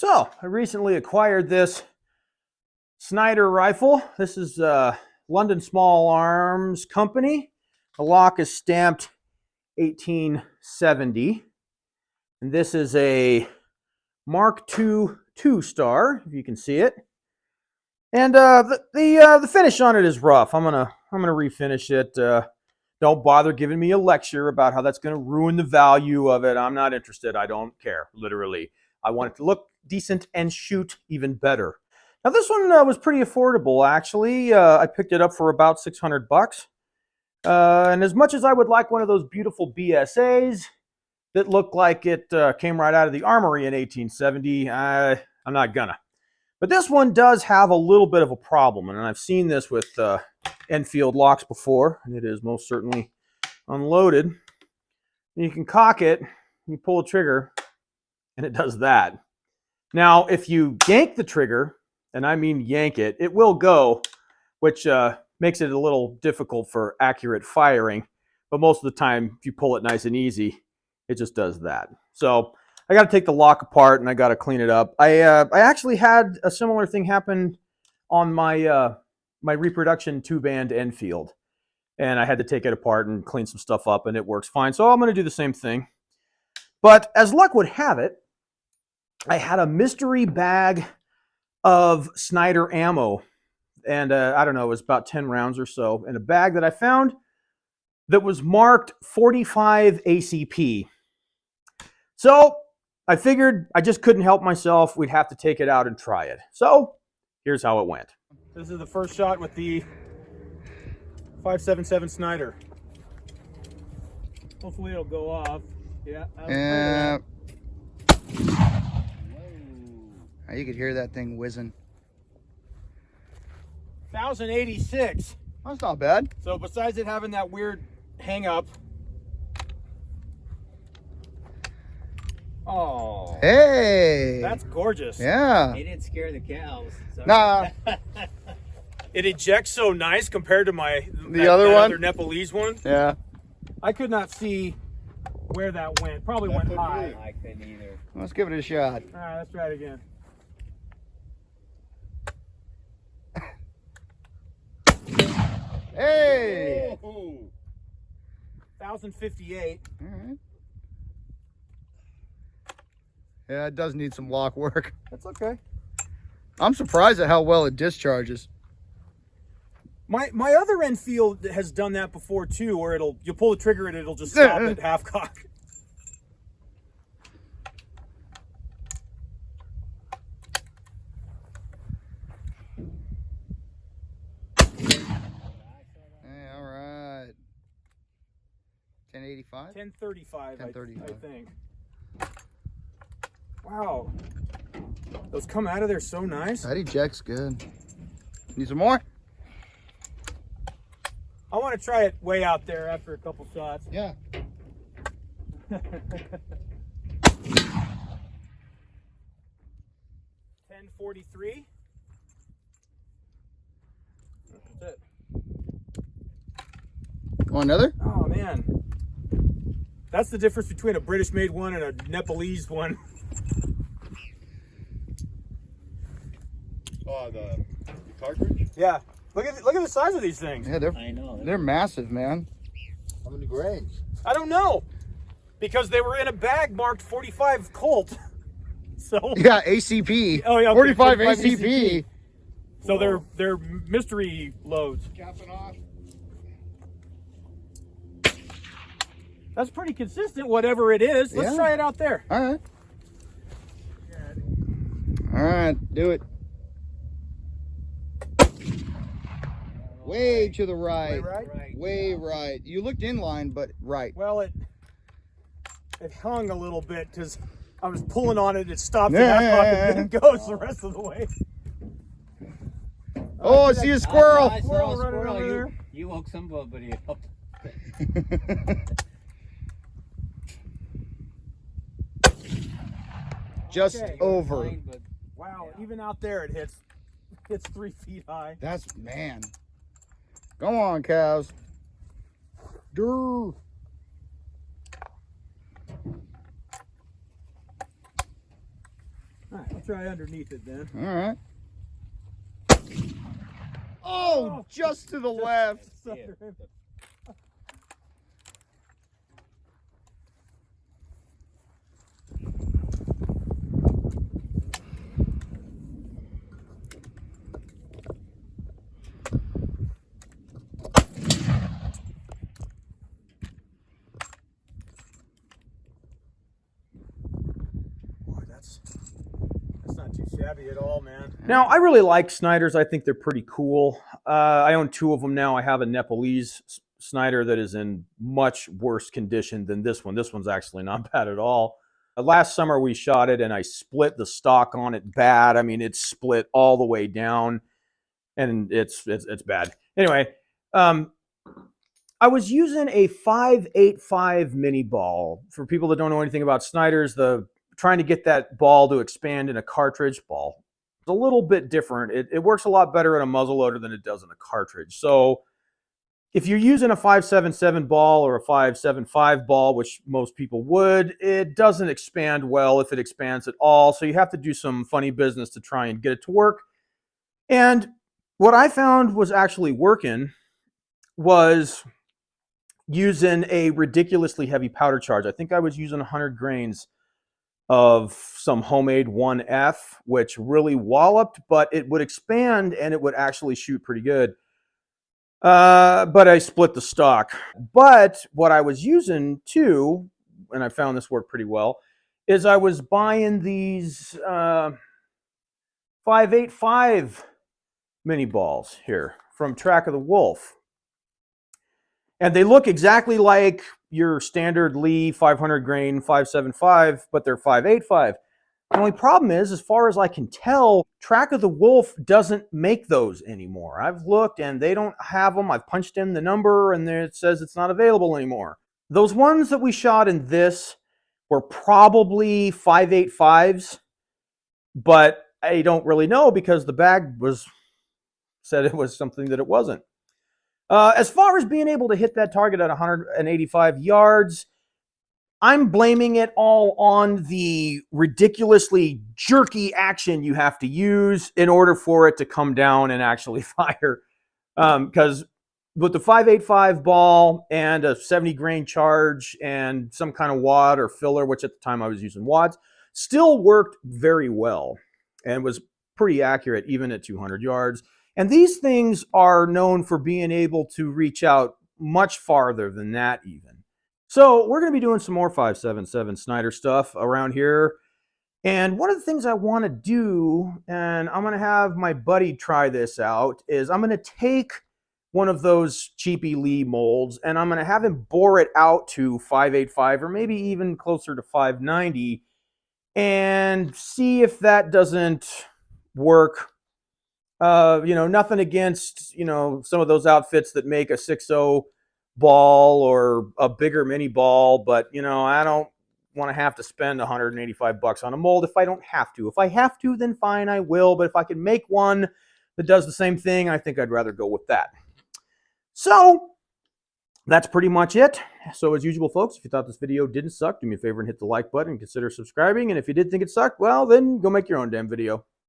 So, I recently acquired this Snider rifle. This is London Small Arms Company. The lock is stamped 1870. And this is a Mark II 2-star, if you can see it. And the finish on it is rough. I'm gonna refinish it. Don't bother giving me a lecture about how that's gonna ruin the value of it. I'm not interested. I don't care, literally. I want it to look decent and shoot even better. Now this one was pretty affordable, actually. I picked it up for about 600 bucks. And as much as I would like one of those beautiful BSAs that looked like it came right out of the armory in 1870, I'm not gonna. But this one does have a little bit of a problem, and I've seen this with Enfield locks before, and it is most certainly unloaded. And you can cock it, you pull the trigger, and it does that. Now, if you yank the trigger, and I mean yank it, it will go, which makes it a little difficult for accurate firing. But most of the time, if you pull it nice and easy, it just does that. So I got to take the lock apart and I got to clean it up. I actually had a similar thing happen on my my reproduction 2-band Enfield, and I had to take it apart and clean some stuff up, and it works fine. So I'm going to do the same thing. But as luck would have it, I had a mystery bag of Snider ammo, and I don't know, it was about 10 rounds or so in a bag that I found that was marked 45 ACP. So I figured I just couldn't help myself. We'd have to take it out and try it. So here's how it went. This is the first shot with the 5.77 Snider. Hopefully it'll go off. Yeah. You could hear that thing whizzing. 1086. That's not bad. So besides it having that weird hang up. Oh. Hey. That's gorgeous. Yeah. He didn't scare the cows. So. Nah. It ejects so nice compared to the other Nepalese one. Yeah. I could not see where that went. Probably went high. I couldn't either. Let's give it a shot. All right, let's try it again. Hey. 1058. All right. Yeah, it does need some lock work. That's okay. I'm surprised at how well it discharges. My other Enfield has done that before too, where you'll pull the trigger and it'll just stop at half cock. Hey, all right. 1085? 1035, 1035. I think. Wow. Those come out of there so nice. That ejects good. Need some more? I want to try it way out there after a couple shots. Yeah. 1043. That's it. Want another? Oh man. That's the difference between a British made one and a Nepalese one. Oh, the cartridge? Yeah. Look at the size of these things. Yeah, I know. they're massive, man. How many grains? I don't know. Because they were in a bag marked 45 Colt. So Yeah, ACP. Oh, yeah, okay, 45 45 ACP. So they're mystery loads. Capping off. That's pretty consistent, whatever it is. Let's Yeah. try it out there. All right. All right, do it. Way to the right. Right? Way right. You looked in line, but right. Well, it hung a little bit because I was pulling on it. It stopped and then it goes the rest of the way. Oh, I see a squirrel. I saw Squirrel a running squirrel. over there. You woke somebody up. Just Okay. over. Fine, but Wow, even out there it hits 3 feet high. That's, man. Go on, cows. Durr. All right, let's try underneath it then. All right. Oh, just to the left. Boy, that's not too shabby at all, man. Now, I really like Snyders. I think they're pretty cool. I own 2 of them now. I have a Nepalese Snider that is in much worse condition than this one. This one's actually not bad at all. Last summer we shot it and I split the stock on it bad. I mean, it's split all the way down and it's bad. Anyway, I was using a 5.85 mini ball. For people that don't know anything about Snyders, trying to get that ball to expand in a cartridge ball. It's a little bit different. It works a lot better in a muzzleloader than it does in a cartridge. So if you're using a 5.77 ball or a 5.75 ball, which most people would, it doesn't expand well if it expands at all. So you have to do some funny business to try and get it to work. And what I found was actually working was using a ridiculously heavy powder charge. I think I was using 100 grains of some homemade 1F, which really walloped, but it would expand and it would actually shoot pretty good. But I split the stock. But what I was using too, and I found this worked pretty well, is I was buying these 5.85 mini balls here from Track of the Wolf. And they look exactly like your standard Lee 500 grain 5.75, but they're 5.85. The only problem is, as far as I can tell, Track of the Wolf doesn't make those anymore. I've looked and they don't have them. I've punched in the number and it says it's not available anymore. Those ones that we shot in this were probably 5.85s, but I don't really know because the bag said it was something that it wasn't. As far as being able to hit that target at 185 yards, I'm blaming it all on the ridiculously jerky action you have to use in order for it to come down and actually fire. Because with the 5.85 ball and a 70 grain charge and some kind of wad or filler, which at the time I was using wads, still worked very well and was pretty accurate even at 200 yards. And these things are known for being able to reach out much farther than that even. So we're going to be doing some more 5.77 Snyder stuff around here. And one of the things I want to do, and I'm going to have my buddy try this out, is I'm going to take one of those cheapy Lee molds and I'm going to have him bore it out to 5.85 or maybe even closer to 5.90 and see if that doesn't work. Nothing against, some of those outfits that make a 6.0 ball or a bigger mini ball, but, I don't want to have to spend $185 on a mold if I don't have to. If I have to, then fine, I will. But if I can make one that does the same thing, I think I'd rather go with that. So that's pretty much it. So as usual, folks, if you thought this video didn't suck, do me a favor and hit the like button and consider subscribing. And if you did think it sucked, well, then go make your own damn video.